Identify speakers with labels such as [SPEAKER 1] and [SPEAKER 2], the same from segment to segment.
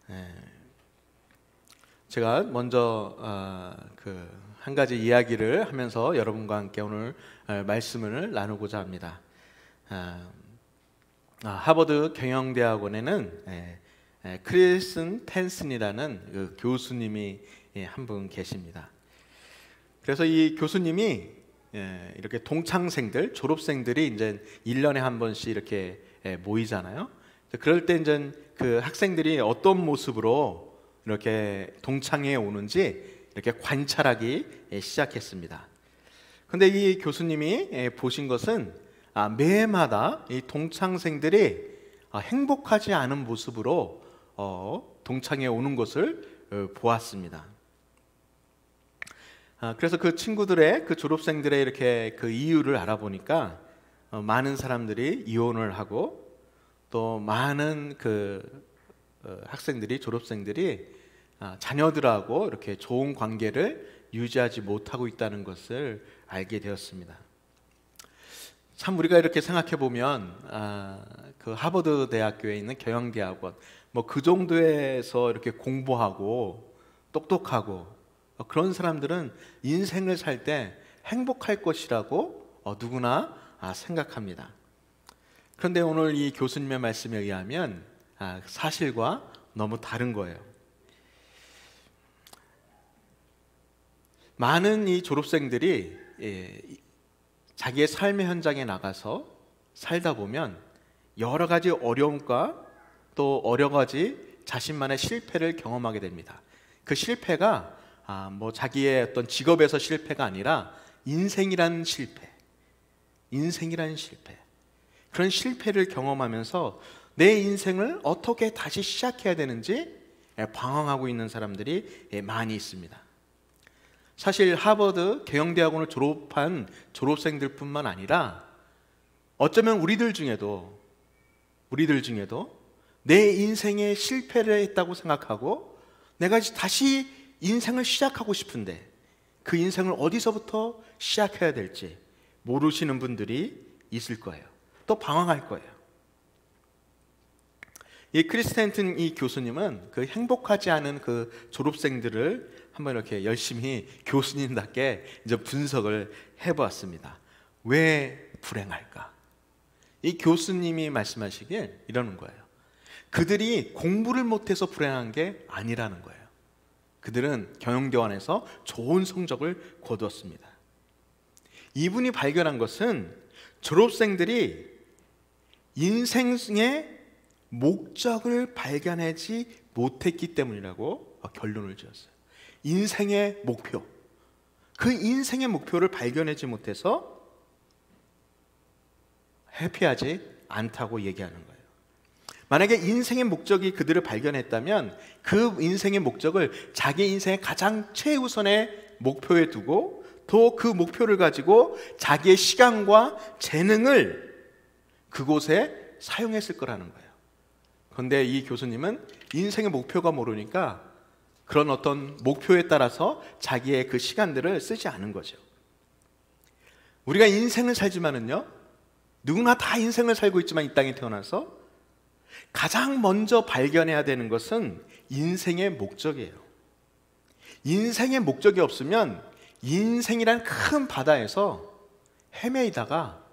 [SPEAKER 1] 예, 제가 먼저 한 가지 이야기를 하면서 여러분과 함께 오늘 말씀을 나누고자 합니다. 하버드 경영대학원에는 크리슨 텐슨이라는 그 교수님이 한 분 계십니다. 그래서 이 교수님이 이렇게 동창생들, 졸업생들이 이제 1년에 한 번씩 이렇게 모이잖아요. 그럴 때 이제 그 학생들이 어떤 모습으로 이렇게 동창회에 오는지 이렇게 관찰하기 시작했습니다. 그런데 이 교수님이 보신 것은 매해마다 이 동창생들이 행복하지 않은 모습으로 동창회에 오는 것을 보았습니다. 그래서 그 친구들의, 그 졸업생들의 이렇게 그 이유를 알아보니까 많은 사람들이 이혼을 하고 또 많은 학생들이, 졸업생들이 자녀들하고 이렇게 좋은 관계를 유지하지 못하고 있다는 것을 알게 되었습니다. 참 우리가 이렇게 생각해 보면 그 하버드 대학교에 있는 경영대학원 뭐 그 정도에서 이렇게 공부하고 똑똑하고 그런 사람들은 인생을 살 때 행복할 것이라고 누구나 생각합니다. 그런데 오늘 이 교수님의 말씀에 의하면 사실과 너무 다른 거예요. 많은 이 졸업생들이 자기의 삶의 현장에 나가서 살다 보면 여러 가지 어려움과 또 여러 가지 자신만의 실패를 경험하게 됩니다. 그 실패가 뭐 자기의 어떤 직업에서 실패가 아니라 인생이라는 실패, 그런 실패를 경험하면서 내 인생을 어떻게 다시 시작해야 되는지 방황하고 있는 사람들이 많이 있습니다. 사실 하버드 경영대학원을 졸업한 졸업생들뿐만 아니라 어쩌면 우리들 중에도 내 인생에 실패를 했다고 생각하고 내가 다시 인생을 시작하고 싶은데 그 인생을 어디서부터 시작해야 될지 모르시는 분들이 있을 거예요. 또 방황할 거예요. 이 크리스텐튼 이 교수님은 그 행복하지 않은 그 졸업생들을 한번 이렇게 열심히 교수님답게 이제 분석을 해보았습니다. 왜 불행할까? 이 교수님이 말씀하시길 이러는 거예요. 그들이 공부를 못해서 불행한 게 아니라는 거예요. 그들은 경영대학원에서 좋은 성적을 거두었습니다. 이분이 발견한 것은 졸업생들이 인생의 목적을 발견하지 못했기 때문이라고 결론을 지었어요. 인생의 목표, 그 인생의 목표를 발견하지 못해서 해피하지 않다고 얘기하는 거예요. 만약에 인생의 목적이 그들을 발견했다면 그 인생의 목적을 자기 인생의 가장 최우선의 목표에 두고 또 그 목표를 가지고 자기의 시간과 재능을 그곳에 사용했을 거라는 거예요. 그런데 이 교수님은 인생의 목표가 모르니까 그런 어떤 목표에 따라서 자기의 그 시간들을 쓰지 않은 거죠. 우리가 인생을 살지만은요, 누구나 다 인생을 살고 있지만 이 땅에 태어나서 가장 먼저 발견해야 되는 것은 인생의 목적이에요. 인생의 목적이 없으면 인생이란 큰 바다에서 헤매이다가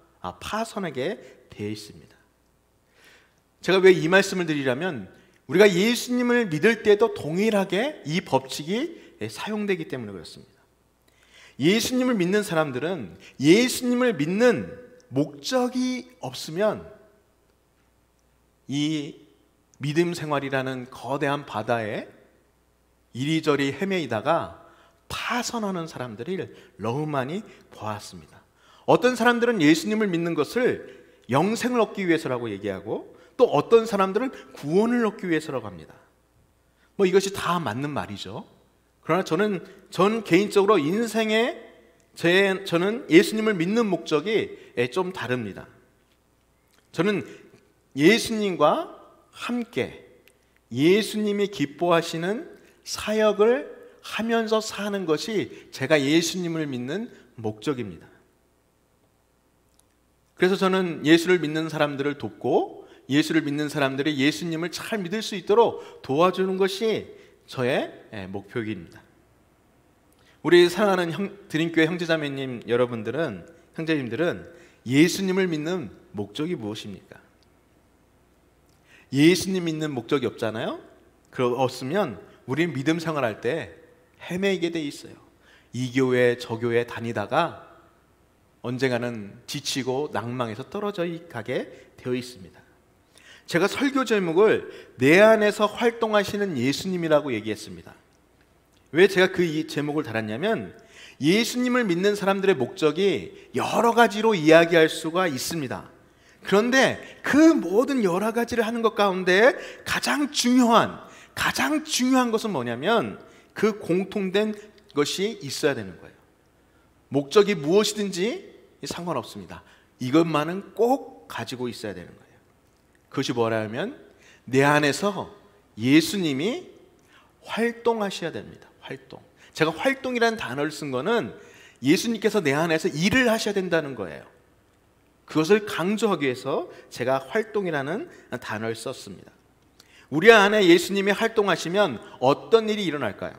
[SPEAKER 1] 파손하게 되어 있습니다. 제가 왜 이 말씀을 드리려면 우리가 예수님을 믿을 때도 동일하게 이 법칙이 사용되기 때문에 그렇습니다. 예수님을 믿는 사람들은 예수님을 믿는 목적이 없으면 이 믿음 생활이라는 거대한 바다에 이리저리 헤매이다가 파손하는 사람들을 너무 많이 보았습니다. 어떤 사람들은 예수님을 믿는 것을 영생을 얻기 위해서라고 얘기하고 또 어떤 사람들은 구원을 얻기 위해서라고 합니다. 뭐 이것이 다 맞는 말이죠. 그러나 저는 개인적으로 인생에 저는 예수님을 믿는 목적이 좀 다릅니다. 저는 예수님과 함께 예수님이 기뻐하시는 사역을 하면서 사는 것이 제가 예수님을 믿는 목적입니다. 그래서 저는 예수를 믿는 사람들을 돕고 예수를 믿는 사람들이 예수님을 잘 믿을 수 있도록 도와주는 것이 저의 목표입니다. 우리 사랑하는 드림교회 형제자매님 여러분들은, 형제님들은 예수님을 믿는 목적이 무엇입니까? 예수님 믿는 목적이 없잖아요. 없으면 우리는 믿음 생활할 때 헤매게 돼 있어요. 이 교회 저 교회 다니다가 언젠가는 지치고 낭망해서 떨어져 가게 되어 있습니다. 제가 설교 제목을 내 안에서 활동하시는 예수님이라고 얘기했습니다. 왜 제가 그 제목을 달았냐면, 예수님을 믿는 사람들의 목적이 여러 가지로 이야기할 수가 있습니다. 그런데 그 모든 여러 가지를 하는 것 가운데 가장 중요한 것은 뭐냐면, 그 공통된 것이 있어야 되는 거예요. 목적이 무엇이든지 상관없습니다. 이것만은 꼭 가지고 있어야 되는 거예요. 그것이 뭐라면, 내 안에서 예수님이 활동하셔야 됩니다. 활동. 제가 활동이라는 단어를 쓴 거는 예수님께서 내 안에서 일을 하셔야 된다는 거예요. 그것을 강조하기 위해서 제가 활동이라는 단어를 썼습니다. 우리 안에 예수님이 활동하시면 어떤 일이 일어날까요?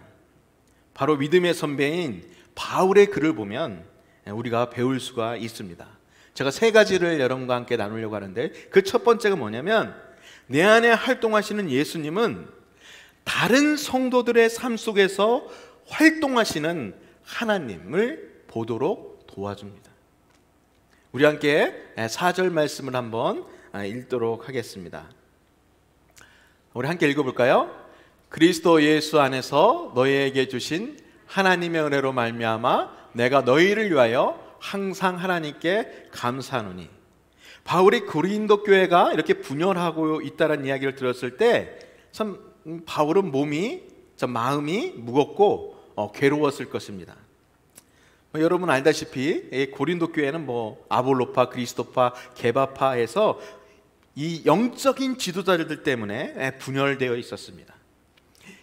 [SPEAKER 1] 바로 믿음의 선배인 바울의 글을 보면 우리가 배울 수가 있습니다. 제가 3가지를 여러분과 함께 나누려고 하는데, 그 첫 번째가 뭐냐면, 내 안에 활동하시는 예수님은 다른 성도들의 삶 속에서 활동하시는 하나님을 보도록 도와줍니다. 우리 함께 4절 말씀을 한번 읽도록 하겠습니다. 우리 함께 읽어볼까요? 그리스도 예수 안에서 너희에게 주신 하나님의 은혜로 말미암아 내가 너희를 위하여 항상 하나님께 감사하노니. 바울이 고린도 교회가 이렇게 분열하고 있다는 이야기를 들었을 때 참 바울은 마음이 무겁고 괴로웠을 것입니다. 여러분 알다시피 고린도 교회는 아볼로파, 그리스도파, 게바파 해서 이 영적인 지도자들 때문에 분열되어 있었습니다.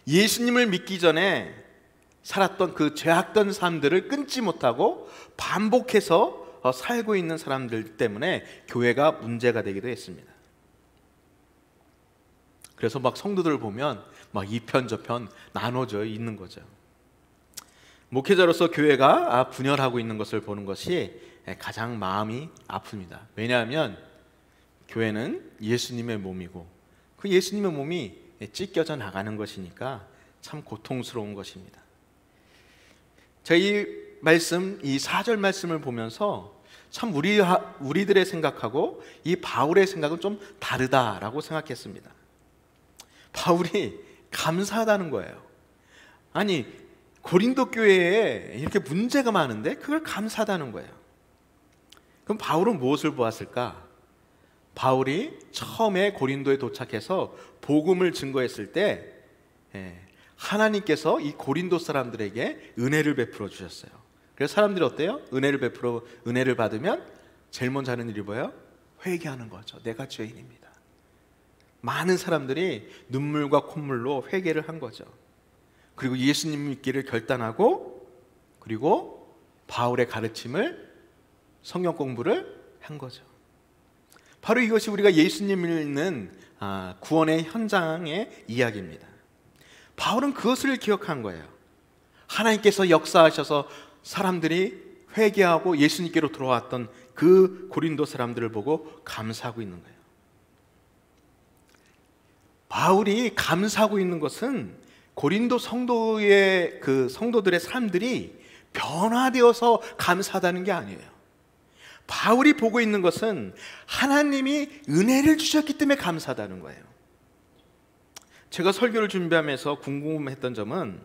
[SPEAKER 1] 예수님을 믿기 전에 살았던 그 죄악된 삶들을 끊지 못하고 반복해서 살고 있는 사람들 때문에 교회가 문제가 되기도 했습니다. 그래서 성도들을 보면 이 편 저 편 나눠져 있는 거죠. 목회자로서 교회가 분열하고 있는 것을 보는 것이 가장 마음이 아픕니다. 왜냐하면 교회는 예수님의 몸이고 그 예수님의 몸이 찢겨져 나가는 것이니까 참 고통스러운 것입니다. 제가 이 4절 말씀을 보면서 참 우리들의 생각하고 이 바울의 생각은 좀 다르다라고 생각했습니다. 바울이 감사하다는 거예요. 아니, 고린도 교회에 이렇게 문제가 많은데 그걸 감사하다는 거예요. 그럼 바울은 무엇을 보았을까? 바울이 처음에 고린도에 도착해서 복음을 증거했을 때 하나님께서 이 고린도 사람들에게 은혜를 베풀어 주셨어요. 그래서 사람들이 어때요? 은혜를 받으면 제일 먼저 하는 일이 뭐예요? 회개하는 거죠. 내가 죄인입니다. 많은 사람들이 눈물과 콧물로 회개를 한 거죠. 그리고 예수님 믿기를 결단하고, 그리고 바울의 가르침을, 성경 공부를 한 거죠. 바로 이것이 우리가 예수님 믿는 구원의 현장의 이야기입니다. 바울은 그것을 기억한 거예요. 하나님께서 역사하셔서 사람들이 회개하고 예수님께로 돌아왔던 그 고린도 사람들을 보고 감사하고 있는 거예요. 바울이 감사하고 있는 것은 고린도 성도들의 삶들이 변화되어서 감사하다는 게 아니에요. 바울이 보고 있는 것은 하나님이 은혜를 주셨기 때문에 감사하다는 거예요. 제가 설교를 준비하면서 궁금했던 점은,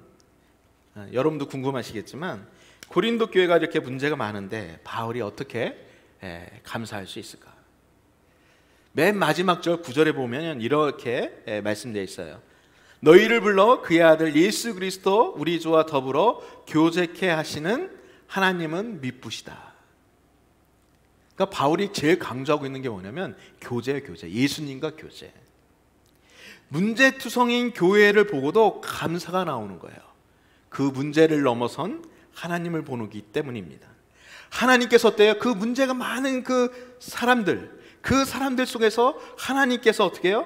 [SPEAKER 1] 여러분도 궁금하시겠지만 고린도 교회가 이렇게 문제가 많은데 바울이 어떻게 감사할 수 있을까? 맨 마지막 절 9절에 보면 이렇게 말씀되어 있어요. 너희를 불러 그의 아들 예수 그리스도 우리 주와 더불어 교제케 하시는 하나님은 미쁘시다. 그러니까 바울이 제일 강조하고 있는 게 뭐냐면 교제예요. 교제. 예수님과 교제. 문제투성인 교회를 보고도 감사가 나오는 거예요. 그 문제를 넘어선 하나님을 보기 때문입니다. 하나님께서 어때요? 그 문제가 많은 그 사람들, 그 사람들 속에서 하나님께서 어떻게 해요?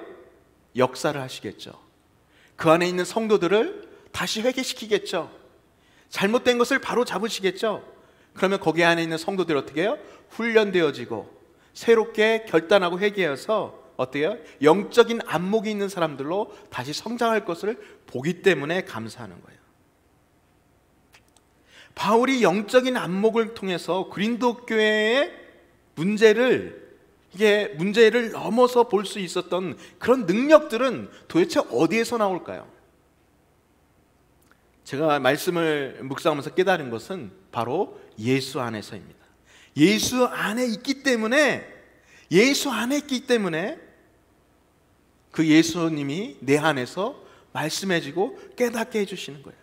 [SPEAKER 1] 역사를 하시겠죠. 그 안에 있는 성도들을 다시 회개시키겠죠. 잘못된 것을 바로 잡으시겠죠. 그러면 거기 안에 있는 성도들이 어떻게 해요? 훈련되어지고 새롭게 결단하고 회개해서 어때요? 영적인 안목이 있는 사람들로 다시 성장할 것을 보기 때문에 감사하는 거예요. 바울이 영적인 안목을 통해서 고린도 교회의 문제를 넘어서 볼 수 있었던 그런 능력들은 도대체 어디에서 나올까요? 제가 말씀을 묵상하면서 깨달은 것은 바로 예수 안에서입니다. 예수 안에 있기 때문에 그 예수님이 내 안에서 말씀해주고 깨닫게 해주시는 거예요.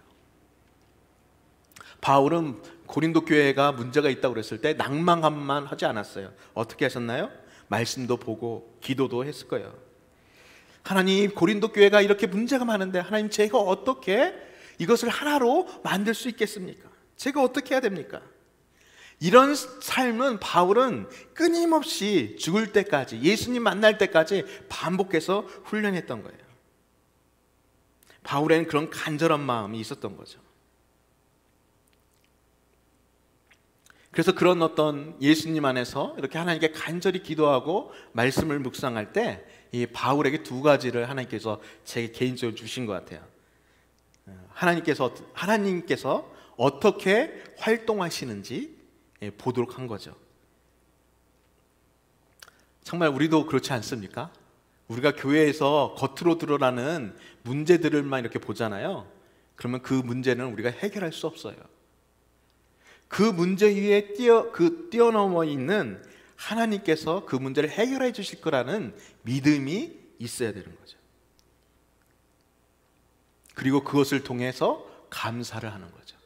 [SPEAKER 1] 바울은 고린도 교회가 문제가 있다고 그랬을 때 낭만만 하지 않았어요. 어떻게 하셨나요? 말씀도 보고 기도도 했을 거예요. 하나님, 고린도 교회가 이렇게 문제가 많은데 하나님, 제가 어떻게 이것을 하나로 만들 수 있겠습니까? 제가 어떻게 해야 됩니까? 이런 삶은 바울은 끊임없이 죽을 때까지, 예수님 만날 때까지 반복해서 훈련했던 거예요. 바울에는 그런 간절한 마음이 있었던 거죠. 그래서 그런 어떤 예수님 안에서 이렇게 하나님께 간절히 기도하고 말씀을 묵상할 때 이 바울에게 두 가지를 하나님께서 제게 개인적으로 주신 것 같아요. 하나님께서 어떻게 활동하시는지 보도록 한 거죠. 정말 우리도 그렇지 않습니까? 우리가 교회에서 겉으로 드러나는 문제들만 이렇게 보잖아요. 그러면 그 문제는 우리가 해결할 수 없어요. 그 문제 위에 뛰어넘어 있는 하나님께서 그 문제를 해결해 주실 거라는 믿음이 있어야 되는 거죠. 그리고 그것을 통해서 감사를 하는 거죠.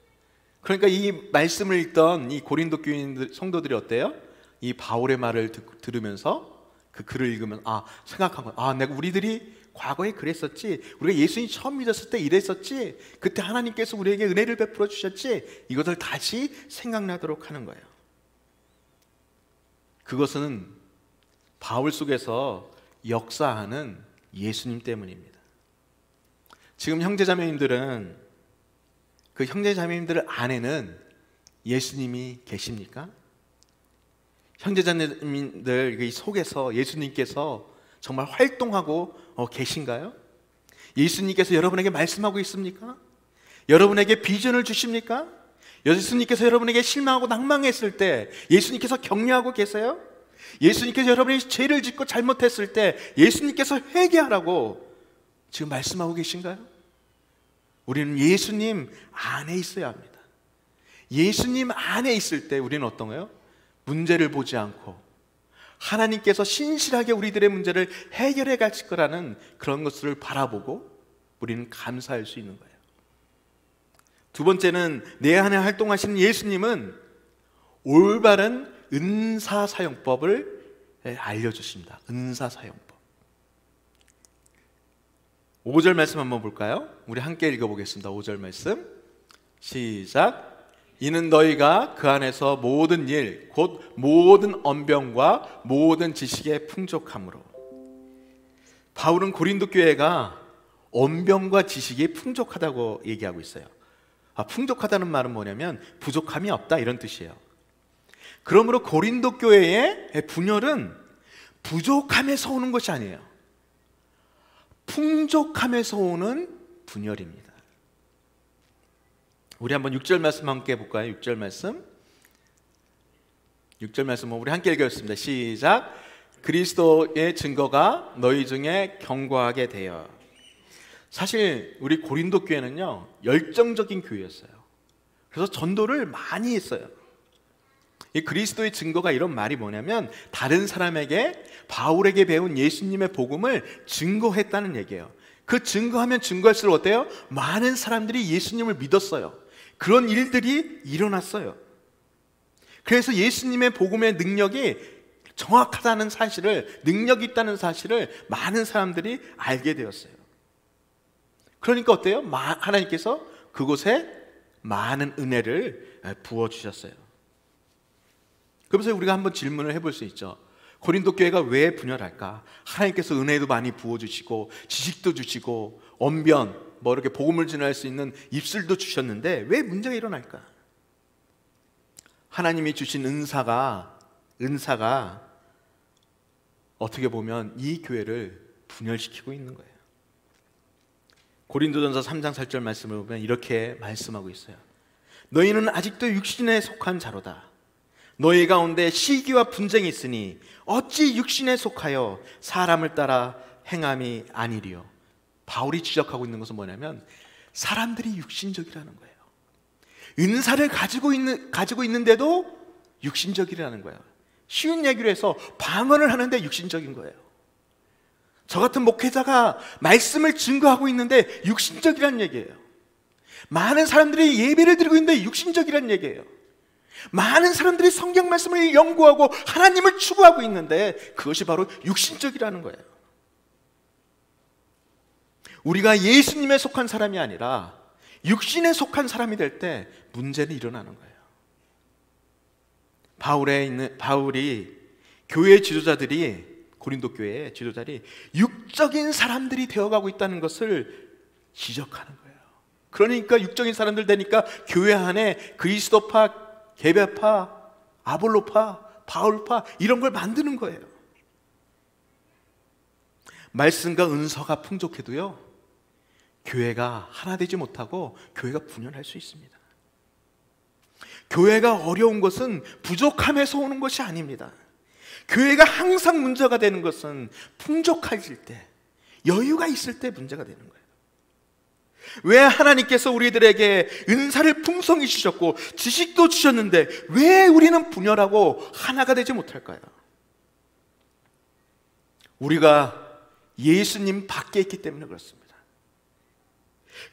[SPEAKER 1] 그러니까 이 말씀을 읽던 이 고린도 교인 성도들이 어때요? 이 바울의 말을 들으면서 그 글을 읽으면 생각한 거예요. 우리들이 과거에 그랬었지, 우리가 예수님 처음 믿었을 때 이랬었지, 그때 하나님께서 우리에게 은혜를 베풀어 주셨지, 이것을 다시 생각나도록 하는 거예요. 그것은 바울 속에서 역사하는 예수님 때문입니다. 지금 형제자매님들은 그 형제자매님들 안에는 예수님이 계십니까? 형제자매님들 속에서 예수님께서 정말 활동하고 계신가요? 예수님께서 여러분에게 말씀하고 있습니까? 여러분에게 비전을 주십니까? 예수님께서 여러분에게 실망하고 낭망했을 때 예수님께서 격려하고 계세요? 예수님께서 여러분이 죄를 짓고 잘못했을 때 예수님께서 회개하라고 지금 말씀하고 계신가요? 우리는 예수님 안에 있어야 합니다. 예수님 안에 있을 때 우리는 어떤 거예요? 문제를 보지 않고 하나님께서 신실하게 우리들의 문제를 해결해 가실 거라는 그런 것을 바라보고 우리는 감사할 수 있는 거예요. 두 번째는 내 안에 활동하시는 예수님은 올바른 은사 사용법을 알려주십니다. 은사 사용법. 5절 말씀 한번 볼까요? 우리 함께 읽어보겠습니다. 5절 말씀 시작. 이는 너희가 그 안에서 모든 일 곧 모든 언병과 모든 지식에 풍족함으로. 바울은 고린도 교회가 언병과 지식이 풍족하다고 얘기하고 있어요. 풍족하다는 말은 뭐냐면 부족함이 없다 이런 뜻이에요. 그러므로 고린도 교회의 분열은 부족함에서 오는 것이 아니에요. 풍족함에서 오는 분열입니다. 우리 한번 6절 말씀 함께 볼까요? 6절 말씀 우리 함께 읽겠습니다. 시작. 그리스도의 증거가 너희 중에 견고하게 되어. 사실 우리 고린도 교회는요 열정적인 교회였어요. 그래서 전도를 많이 했어요. 이 그리스도의 증거가 이런 말이 뭐냐면 다른 사람에게 바울에게 배운 예수님의 복음을 증거했다는 얘기예요. 그 증거하면 증거할수록 어때요? 많은 사람들이 예수님을 믿었어요. 그런 일들이 일어났어요. 그래서 예수님의 복음의 능력이 정확하다는 사실을, 능력이 있다는 사실을 많은 사람들이 알게 되었어요. 그러니까 어때요? 하나님께서 그곳에 많은 은혜를 부어주셨어요. 그래서 우리가 한번 질문을 해볼 수 있죠. 고린도 교회가 왜 분열할까? 하나님께서 은혜도 많이 부어주시고 지식도 주시고 언변, 뭐 이렇게 복음을 전할 수 있는 입술도 주셨는데 왜 문제가 일어날까? 하나님이 주신 은사가 어떻게 보면 이 교회를 분열시키고 있는 거예요. 고린도전서 3장 4절 말씀을 보면 이렇게 말씀하고 있어요. 너희는 아직도 육신에 속한 자로다. 너희 가운데 시기와 분쟁이 있으니 어찌 육신에 속하여 사람을 따라 행함이 아니리요. 바울이 지적하고 있는 것은 뭐냐면 사람들이 육신적이라는 거예요. 은사를 가지고 있는데도 육신적이라는 거예요. 쉬운 얘기로 해서 방언을 하는데 육신적인 거예요. 저 같은 목회자가 말씀을 증거하고 있는데 육신적이라는 얘기예요. 많은 사람들이 예배를 드리고 있는데 육신적이라는 얘기예요. 많은 사람들이 성경 말씀을 연구하고 하나님을 추구하고 있는데 그것이 바로 육신적이라는 거예요. 우리가 예수님에 속한 사람이 아니라 육신에 속한 사람이 될 때 문제는 일어나는 거예요. 바울이 교회 지도자들이, 고린도 교회의 지도자들이 육적인 사람들이 되어가고 있다는 것을 지적하는 거예요. 그러니까 육적인 사람들 되니까 교회 안에 그리스도파, 게베파, 아볼로파, 바울파 이런 걸 만드는 거예요. 말씀과 은서가 풍족해도요, 교회가 하나 되지 못하고 교회가 분열할 수 있습니다. 교회가 어려운 것은 부족함에서 오는 것이 아닙니다. 교회가 항상 문제가 되는 것은 풍족해질 때, 여유가 있을 때 문제가 되는 거예요. 왜 하나님께서 우리들에게 은사를 풍성히 주셨고 지식도 주셨는데 왜 우리는 분열하고 하나가 되지 못할까요? 우리가 예수님 밖에 있기 때문에 그렇습니다.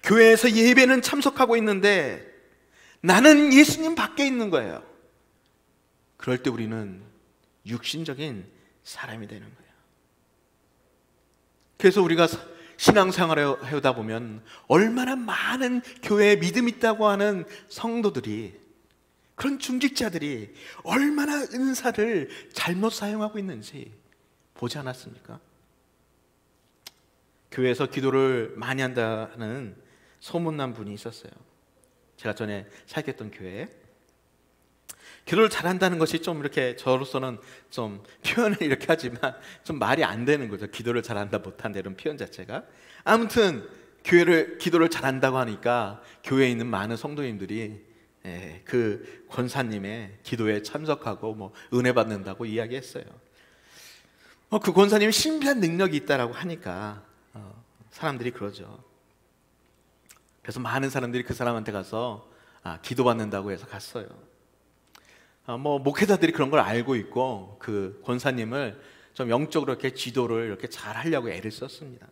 [SPEAKER 1] 교회에서 예배는 참석하고 있는데 나는 예수님 밖에 있는 거예요. 그럴 때 우리는 육신적인 사람이 되는 거예요. 그래서 우리가 신앙생활을 하다 보면 얼마나 많은 교회에 믿음 있다고 하는 성도들이, 그런 중직자들이 얼마나 은사를 잘못 사용하고 있는지 보지 않았습니까? 교회에서 기도를 많이 한다는 소문난 분이 있었어요. 제가 전에 사역했던 교회에. 기도를 잘한다는 것이 좀 이렇게 저로서는 좀 표현을 이렇게 하지만 좀 말이 안 되는 거죠. 기도를 잘한다 못한다 이런 표현 자체가. 아무튼 기도를 잘한다고 하니까 교회에 있는 많은 성도님들이 그 권사님의 기도에 참석하고 뭐 은혜 받는다고 이야기했어요. 그 권사님이 신비한 능력이 있다라고 하니까 사람들이 그러죠. 그래서 많은 사람들이 그 사람한테 가서 기도 받는다고 해서 갔어요. 뭐 목회자들이 그런 걸 알고 있고 그 권사님을 좀 영적으로 이렇게 지도를 이렇게 잘 하려고 애를 썼습니다.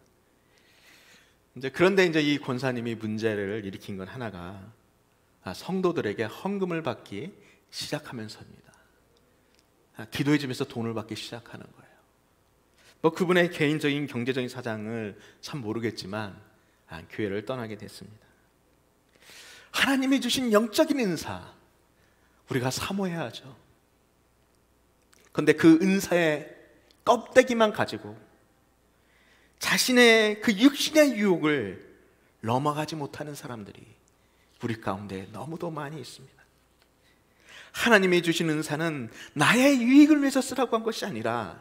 [SPEAKER 1] 그런데 이 권사님이 문제를 일으킨 건 하나가 성도들에게 헌금을 받기 시작하면서입니다. 기도의 집에서 돈을 받기 시작하는 거예요. 뭐 그분의 개인적인 경제적인 사정을 참 모르겠지만 교회를 떠나게 됐습니다. 하나님이 주신 영적인 은사 우리가 사모해야 하죠. 그런데 그 은사의 껍데기만 가지고 자신의 그 육신의 유혹을 넘어가지 못하는 사람들이 우리 가운데 너무도 많이 있습니다. 하나님이 주신 은사는 나의 유익을 위해서 쓰라고 한 것이 아니라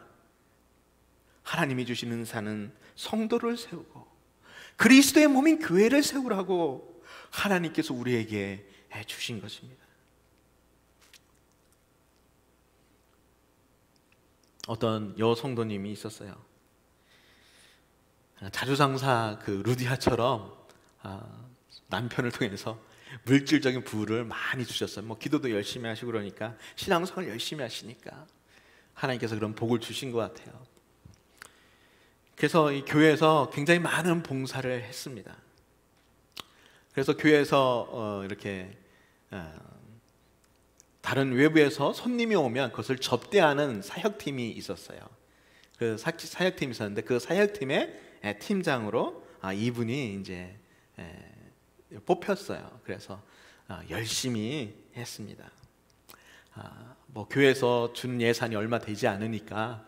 [SPEAKER 1] 하나님이 주신 은사는 성도를 세우고 그리스도의 몸인 교회를 세우라고 하나님께서 우리에게 주신 것입니다. 어떤 여성도님이 있었어요. 자주상사 그 루디아처럼 남편을 통해서 물질적인 부를 많이 주셨어요. 뭐 기도도 열심히 하시고 그러니까 신앙생활 열심히 하시니까 하나님께서 그런 복을 주신 것 같아요. 그래서 이 교회에서 굉장히 많은 봉사를 했습니다. 그래서 교회에서 이렇게 다른 외부에서 손님이 오면 그것을 접대하는 사역팀이 있었어요. 그 사역팀이 있었는데 그 사역팀의 팀장으로 이분이 이제 뽑혔어요. 그래서 열심히 했습니다. 뭐 교회에서 주는 예산이 얼마 되지 않으니까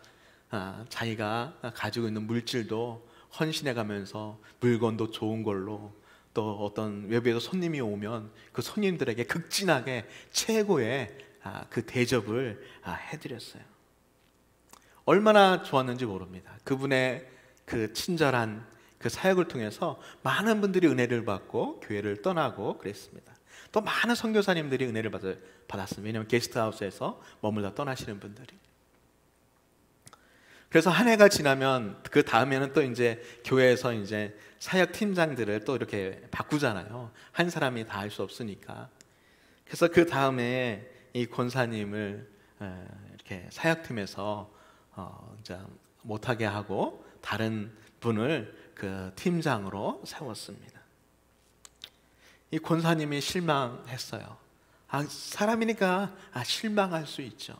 [SPEAKER 1] 자기가 가지고 있는 물질도 헌신해 가면서 물건도 좋은 걸로, 또 어떤 외부에서 손님이 오면 그 손님들에게 극진하게 최고의 그 대접을 해드렸어요. 얼마나 좋았는지 모릅니다. 그분의 그 친절한 그 사역을 통해서 많은 분들이 은혜를 받고 교회를 떠나고 그랬습니다. 또 많은 선교사님들이 은혜를 받았습니다. 왜냐하면 게스트하우스에서 머물다 떠나시는 분들이. 그래서 한 해가 지나면 그 다음에는 또 이제 교회에서 이제 사역 팀장들을 또 이렇게 바꾸잖아요. 한 사람이 다 할 수 없으니까. 그래서 그 다음에 이 권사님을 이렇게 사역팀에서 이제 못하게 하고 다른 분을 그 팀장으로 세웠습니다. 이 권사님이 실망했어요. 사람이니까 실망할 수 있죠.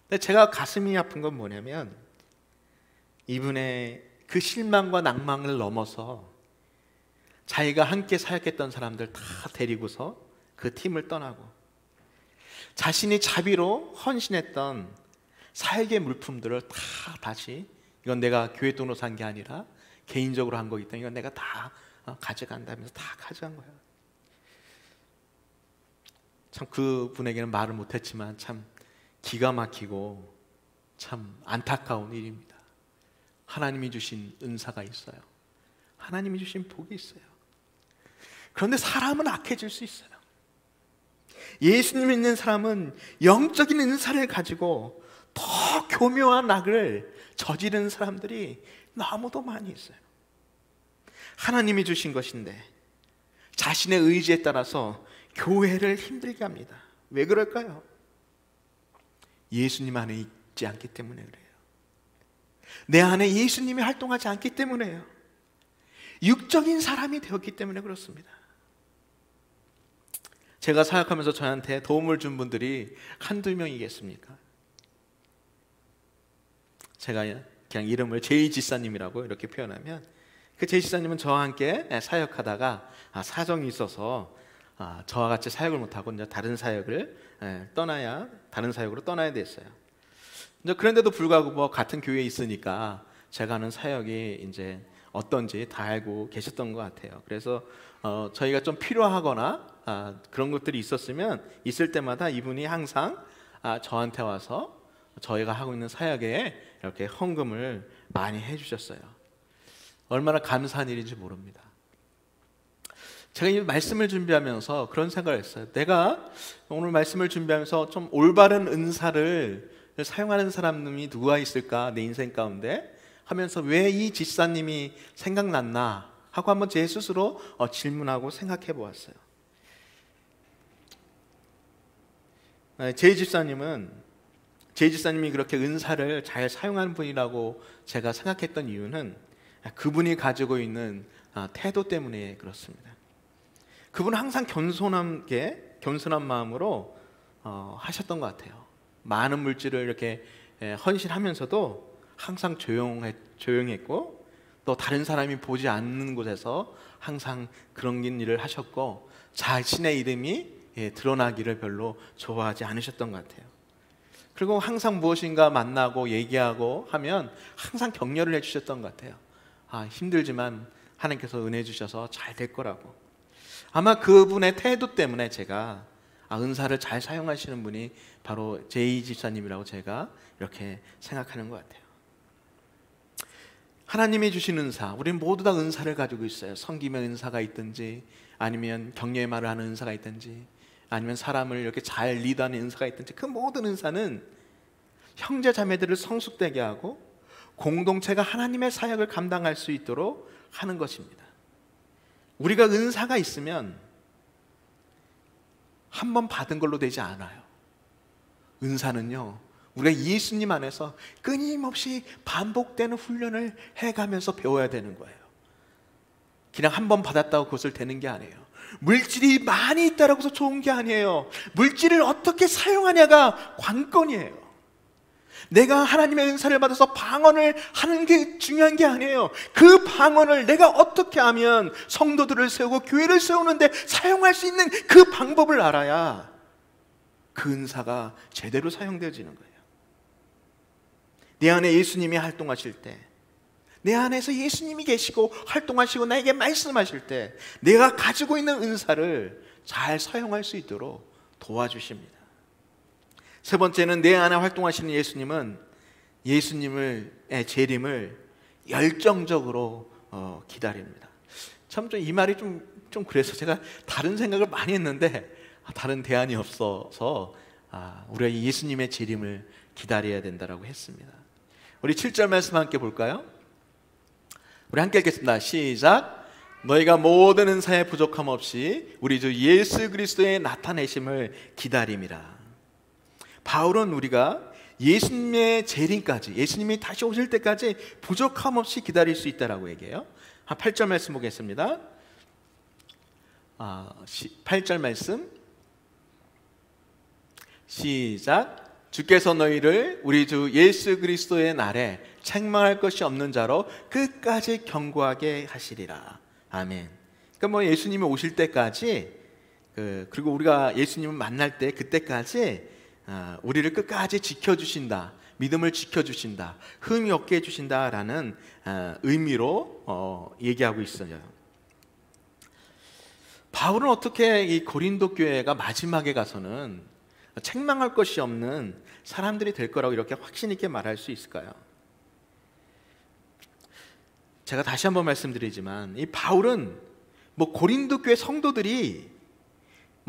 [SPEAKER 1] 근데 제가 가슴이 아픈 건 뭐냐면 이분의 그 실망과 낭만을 넘어서 자기가 함께 사역했던 사람들 다 데리고서 그 팀을 떠나고 자신이 자비로 헌신했던 사역의 물품들을 다 다시, 이건 내가 교회 돈으로 산 게 아니라 개인적으로 한 거기 때문에 이건 내가 다 가져간다면서 다 가져간 거예요. 참 그분에게는 말을 못했지만 참 기가 막히고 참 안타까운 일입니다. 하나님이 주신 은사가 있어요. 하나님이 주신 복이 있어요. 그런데 사람은 악해질 수 있어요. 예수님 믿는 사람은 영적인 은사를 가지고 더 교묘한 악을 저지르는 사람들이 너무도 많이 있어요. 하나님이 주신 것인데 자신의 의지에 따라서 교회를 힘들게 합니다. 왜 그럴까요? 예수님 안에 있지 않기 때문에 그래요. 내 안에 예수님이 활동하지 않기 때문에요. 육적인 사람이 되었기 때문에 그렇습니다. 제가 사역하면서 저한테 도움을 준 분들이 한두 명이겠습니까? 제가 그냥 이름을 제이 지사님이라고 이렇게 표현하면, 그 제이 지사님은 저와 함께 사역하다가 사정이 있어서 저와 같이 사역을 못하고 이제 다른 사역으로 떠나야 됐어요. 그런데도 불구하고 뭐 같은 교회에 있으니까 제가 하는 사역이 이제 어떤지 다 알고 계셨던 것 같아요. 그래서 저희가 좀 필요하거나 그런 것들이 있을 때마다 이분이 항상 저한테 와서 저희가 하고 있는 사역에 이렇게 헌금을 많이 해주셨어요. 얼마나 감사한 일인지 모릅니다. 제가 이 말씀을 준비하면서 그런 생각을 했어요. 내가 오늘 말씀을 준비하면서 좀 올바른 은사를 사용하는 사람이 누가 있을까 내 인생 가운데 하면서 왜 이 집사님이 생각났나 하고 한번 제 스스로 질문하고 생각해 보았어요. 제 집사님이 그렇게 은사를 잘 사용하는 분이라고 제가 생각했던 이유는 그분이 가지고 있는 태도 때문에 그렇습니다. 그분은 항상 겸손한 마음으로 하셨던 것 같아요. 많은 물질을 이렇게 헌신하면서도 항상 조용했고 또 다른 사람이 보지 않는 곳에서 항상 그런 일을 하셨고 자신의 이름이 드러나기를 별로 좋아하지 않으셨던 것 같아요. 그리고 항상 무엇인가 만나고 얘기하고 하면 항상 격려를 해주셨던 것 같아요. 힘들지만 하나님께서 은혜 주셔서 잘 될 거라고. 아마 그분의 태도 때문에 제가 은사를 잘 사용하시는 분이 바로 제이 집사님이라고 제가 이렇게 생각하는 것 같아요. 하나님이 주신 은사, 우리는 모두 다 은사를 가지고 있어요. 섬김의 은사가 있든지 아니면 격려의 말을 하는 은사가 있든지 아니면 사람을 이렇게 잘 리드하는 은사가 있든지 그 모든 은사는 형제 자매들을 성숙되게 하고 공동체가 하나님의 사역을 감당할 수 있도록 하는 것입니다. 우리가 은사가 있으면 한 번 받은 걸로 되지 않아요. 은사는요, 우리가 예수님 안에서 끊임없이 반복되는 훈련을 해가면서 배워야 되는 거예요. 그냥 한 번 받았다고 그것을 되는 게 아니에요. 물질이 많이 있다고 해서 좋은 게 아니에요. 물질을 어떻게 사용하냐가 관건이에요. 내가 하나님의 은사를 받아서 방언을 하는 게 중요한 게 아니에요. 그 방언을 내가 어떻게 하면 성도들을 세우고 교회를 세우는데 사용할 수 있는 그 방법을 알아야 그 은사가 제대로 사용되어지는 거예요. 내 안에 예수님이 활동하실 때, 내 안에서 예수님이 계시고 활동하시고 나에게 말씀하실 때 내가 가지고 있는 은사를 잘 사용할 수 있도록 도와주십니다. 세 번째는 내 안에 활동하시는 예수님은 예수님의 재림을 열정적으로 기다립니다. 참 이 말이 좀 그래서 제가 다른 생각을 많이 했는데 다른 대안이 없어서 우리가 예수님의 재림을 기다려야 된다라고 했습니다. 우리 7절 말씀 함께 볼까요? 우리 함께 읽겠습니다. 시작. 너희가 모든 은사에 부족함 없이 우리 주 예수 그리스도의 나타내심을 기다림이라. 바울은 우리가 예수님의 재림까지, 예수님이 다시 오실 때까지 부족함 없이 기다릴 수 있다라고 얘기해요. 8절 말씀 보겠습니다. 8절 말씀 시작. 주께서 너희를 우리 주 예수 그리스도의 날에 책망할 것이 없는 자로 끝까지 견고하게 하시리라. 아멘. 그러니까 예수님이 오실 때까지, 그리고 우리가 예수님을 만날 때 그때까지 우리를 끝까지 지켜주신다, 믿음을 지켜주신다, 흠이 없게 해주신다라는 의미로 얘기하고 있어요. 바울은 어떻게 이 고린도 교회가 마지막에 가서는 책망할 것이 없는 사람들이 될 거라고 이렇게 확신 있게 말할 수 있을까요? 제가 다시 한번 말씀드리지만 이 바울은 고린도 교회 성도들이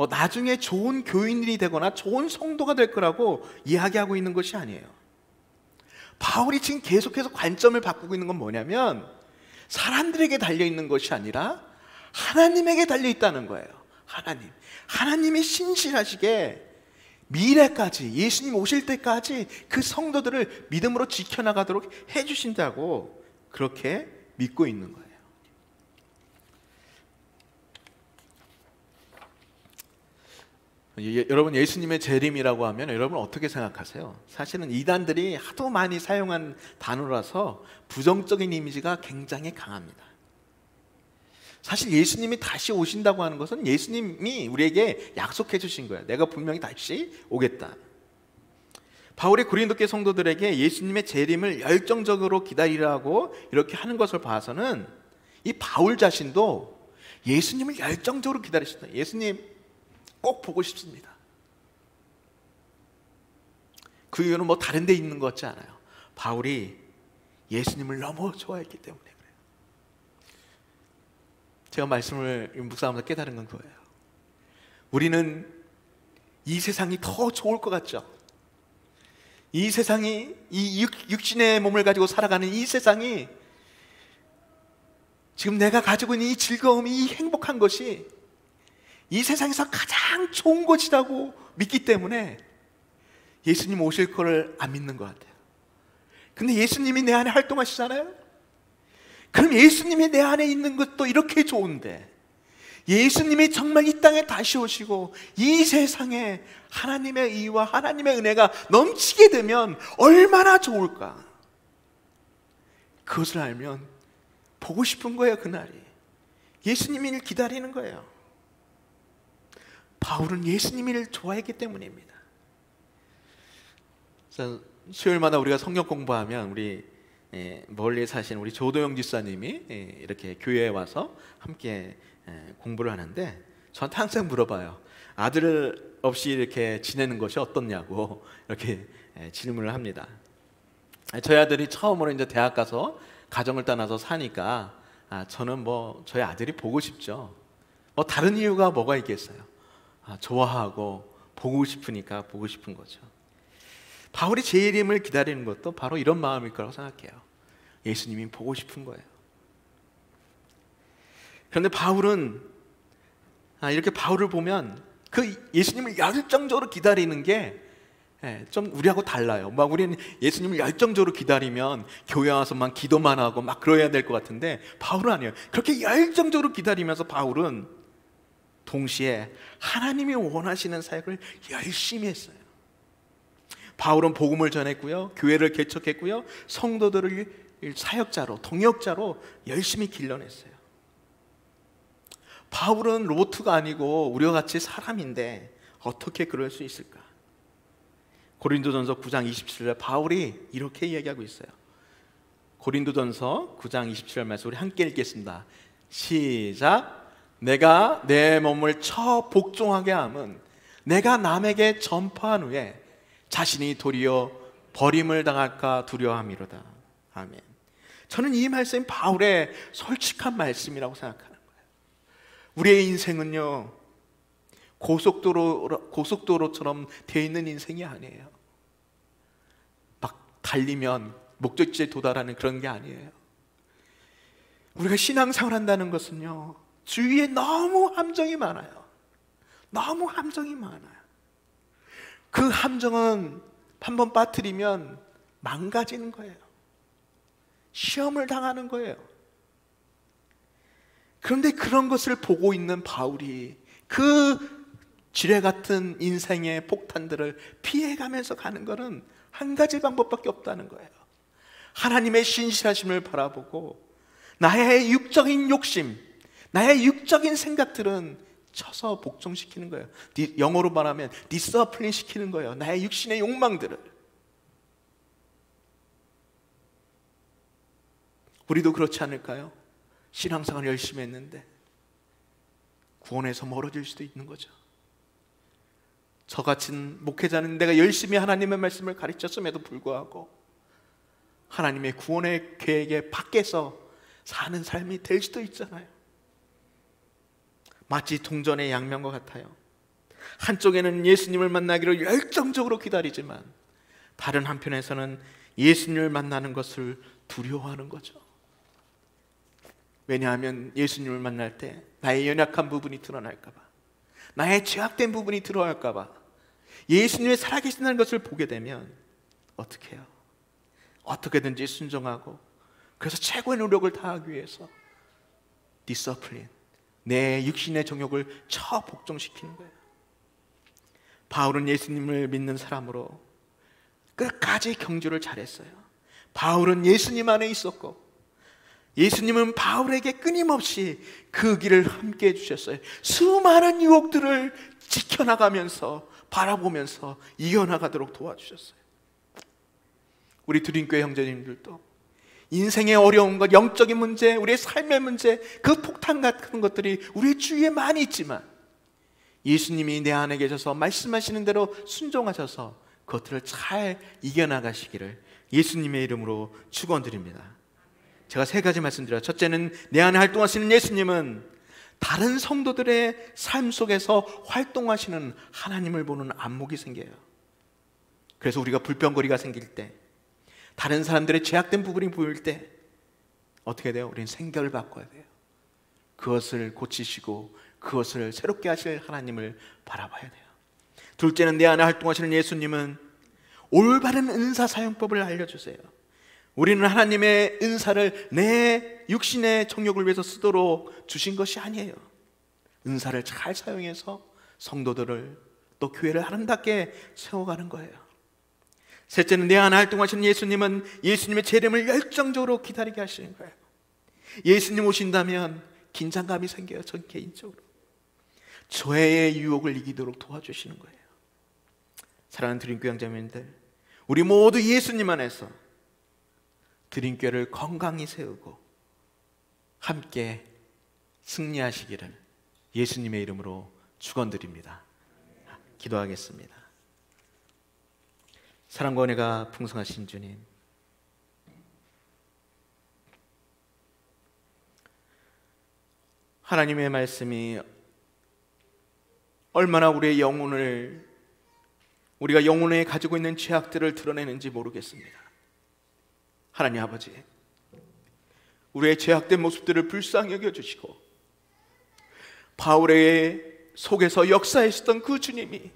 [SPEAKER 1] 나중에 좋은 교인들이 되거나 좋은 성도가 될 거라고 이야기하고 있는 것이 아니에요. 바울이 지금 계속해서 관점을 바꾸고 있는 건 뭐냐면 사람들에게 달려있는 것이 아니라 하나님에게 달려있다는 거예요. 하나님이 신실하시게 미래까지, 예수님 오실 때까지 그 성도들을 믿음으로 지켜나가도록 해주신다고 그렇게 믿고 있는 거예요. 여러분, 예수님의 재림이라고 하면 여러분 어떻게 생각하세요? 사실은 이단들이 하도 많이 사용한 단어라서 부정적인 이미지가 굉장히 강합니다. 사실 예수님이 다시 오신다고 하는 것은 예수님이 우리에게 약속해 주신 거예요. 내가 분명히 다시 오겠다. 바울이 고린도교 성도들에게 예수님의 재림을 열정적으로 기다리라고 이렇게 하는 것을 봐서는 이 바울 자신도 예수님을 열정적으로 기다리셨다. 예수님 꼭 보고 싶습니다. 그 이유는 다른 데 있는 것 같지 않아요. 바울이 예수님을 너무 좋아했기 때문에 그래요. 제가 말씀을 묵상하면서 깨달은 건 그거예요. 우리는 이 세상이 더 좋을 것 같죠? 이 세상이, 이 육신의 몸을 가지고 살아가는 이 세상이, 지금 내가 가지고 있는 이 즐거움이, 이 행복한 것이 이 세상에서 가장 좋은 것이라고 믿기 때문에 예수님 오실 거를 안 믿는 것 같아요. 근데 예수님이 내 안에 활동하시잖아요? 그럼 예수님이 내 안에 있는 것도 이렇게 좋은데, 예수님이 정말 이 땅에 다시 오시고 이 세상에 하나님의 의와 하나님의 은혜가 넘치게 되면 얼마나 좋을까? 그것을 알면 보고 싶은 거예요. 그날이 예수님을 기다리는 거예요. 바울은 예수님을 좋아했기 때문입니다. 수요일마다 우리가 성경 공부하면 우리 멀리 사시는 우리 조도영 집사님이 이렇게 교회에 와서 함께 공부를 하는데 저한테 항상 물어봐요. 아들 없이 이렇게 지내는 것이 어떻냐고 이렇게 질문을 합니다. 저희 아들이 처음으로 이제 대학 가서 가정을 떠나서 사니까 저는 저희 아들이 보고 싶죠. 다른 이유가 뭐가 있겠어요? 좋아하고 보고 싶으니까 보고 싶은 거죠. 바울이 재림을 기다리는 것도 바로 이런 마음일 거라고 생각해요. 예수님이 보고 싶은 거예요. 그런데 바울은 이렇게 바울을 보면 그 예수님을 열정적으로 기다리는 게 좀 우리하고 달라요. 우리는 예수님을 열정적으로 기다리면 교회 와서만 기도만 하고 그러야 될 것 같은데 바울은 아니에요. 그렇게 열정적으로 기다리면서 바울은 동시에 하나님이 원하시는 사역을 열심히 했어요. 바울은 복음을 전했고요, 교회를 개척했고요, 성도들을 사역자로, 동역자로 열심히 길러냈어요. 바울은 로트가 아니고 우리와 같이 사람인데 어떻게 그럴 수 있을까? 고린도전서 9장 27절 바울이 이렇게 이야기하고 있어요. 고린도전서 9장 27절 말씀 우리 함께 읽겠습니다. 시작. 내가 내 몸을 처 복종하게 함은 내가 남에게 전파한 후에 자신이 도리어 버림을 당할까 두려워함이로다. 아멘. 저는 이 말씀이 바울의 솔직한 말씀이라고 생각하는 거예요. 우리의 인생은요, 고속도로처럼 되어 있는 인생이 아니에요. 막 달리면 목적지에 도달하는 그런 게 아니에요. 우리가 신앙생활 한다는 것은요, 주위에 너무 함정이 많아요. 너무 함정이 많아요. 그 함정은 한번 빠뜨리면 망가지는 거예요. 시험을 당하는 거예요. 그런데 그런 것을 보고 있는 바울이 그 지뢰 같은 인생의 폭탄들을 피해가면서 가는 것은 한 가지 방법밖에 없다는 거예요. 하나님의 신실하심을 바라보고 나의 육적인 욕심, 나의 육적인 생각들은 쳐서 복종시키는 거예요. 영어로 말하면 디서플린 시키는 거예요. 나의 육신의 욕망들을. 우리도 그렇지 않을까요? 신앙생활 열심히 했는데 구원에서 멀어질 수도 있는 거죠. 저 같은 목회자는 내가 열심히 하나님의 말씀을 가르쳤음에도 불구하고 하나님의 구원의 계획에 밖에서 사는 삶이 될 수도 있잖아요. 마치 동전의 양면과 같아요. 한쪽에는 예수님을 만나기를 열정적으로 기다리지만 다른 한편에서는 예수님을 만나는 것을 두려워하는 거죠. 왜냐하면 예수님을 만날 때 나의 연약한 부분이 드러날까 봐, 나의 죄악된 부분이 드러날까 봐, 예수님이 살아계신다는 것을 보게 되면 어떻게 해요? 어떻게든지 순종하고, 그래서 최고의 노력을 다하기 위해서 디서플린, 내 육신의 정욕을 처 복종시키는 거예요. 바울은 예수님을 믿는 사람으로 끝까지 경주를 잘했어요. 바울은 예수님 안에 있었고 예수님은 바울에게 끊임없이 그 길을 함께 해주셨어요. 수많은 유혹들을 지켜나가면서 바라보면서 이겨나가도록 도와주셨어요. 우리 두린교회 형제님들도 인생의 어려운 것, 영적인 문제, 우리의 삶의 문제, 그 폭탄 같은 것들이 우리의 주위에 많이 있지만 예수님이 내 안에 계셔서 말씀하시는 대로 순종하셔서 그것들을 잘 이겨나가시기를 예수님의 이름으로 축원드립니다. 제가 세 가지 말씀드려요. 첫째는 내 안에 활동하시는 예수님은 다른 성도들의 삶 속에서 활동하시는 하나님을 보는 안목이 생겨요. 그래서 우리가 불평거리가 생길 때, 다른 사람들의 죄악된 부분이 보일 때 어떻게 돼요? 우리는 생각을 바꿔야 돼요. 그것을 고치시고 그것을 새롭게 하실 하나님을 바라봐야 돼요. 둘째는 내 안에 활동하시는 예수님은 올바른 은사 사용법을 알려주세요. 우리는 하나님의 은사를 내 육신의 정욕을 위해서 쓰도록 주신 것이 아니에요. 은사를 잘 사용해서 성도들을 또 교회를 아름답게 세워가는 거예요. 셋째는 내 안에 활동하시는 예수님은 예수님의 재림을 열정적으로 기다리게 하시는 거예요. 예수님 오신다면 긴장감이 생겨요. 전 개인적으로 죄의 유혹을 이기도록 도와주시는 거예요. 사랑하는 드림교회 형제님들, 우리 모두 예수님 안에서 드림교회를 건강히 세우고 함께 승리하시기를 예수님의 이름으로 축원드립니다. 기도하겠습니다. 사랑과 은혜가 풍성하신 주님, 하나님의 말씀이 얼마나 우리의 영혼을, 우리가 영혼에 가지고 있는 죄악들을 드러내는지 모르겠습니다. 하나님 아버지, 우리의 죄악된 모습들을 불쌍히 여겨주시고 바울의 속에서 역사하셨던 그 주님이,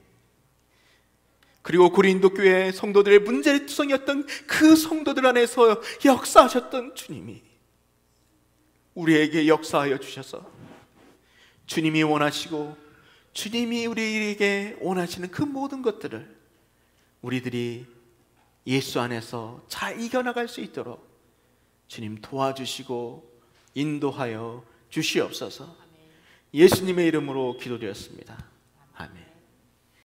[SPEAKER 1] 그리고 고린도 교회 성도들의 문제투성이었던 그 성도들 안에서 역사하셨던 주님이 우리에게 역사하여 주셔서 주님이 원하시고 주님이 우리에게 원하시는 그 모든 것들을 우리들이 예수 안에서 잘 이겨나갈 수 있도록 주님 도와주시고 인도하여 주시옵소서. 예수님의 이름으로 기도드렸습니다. 아멘.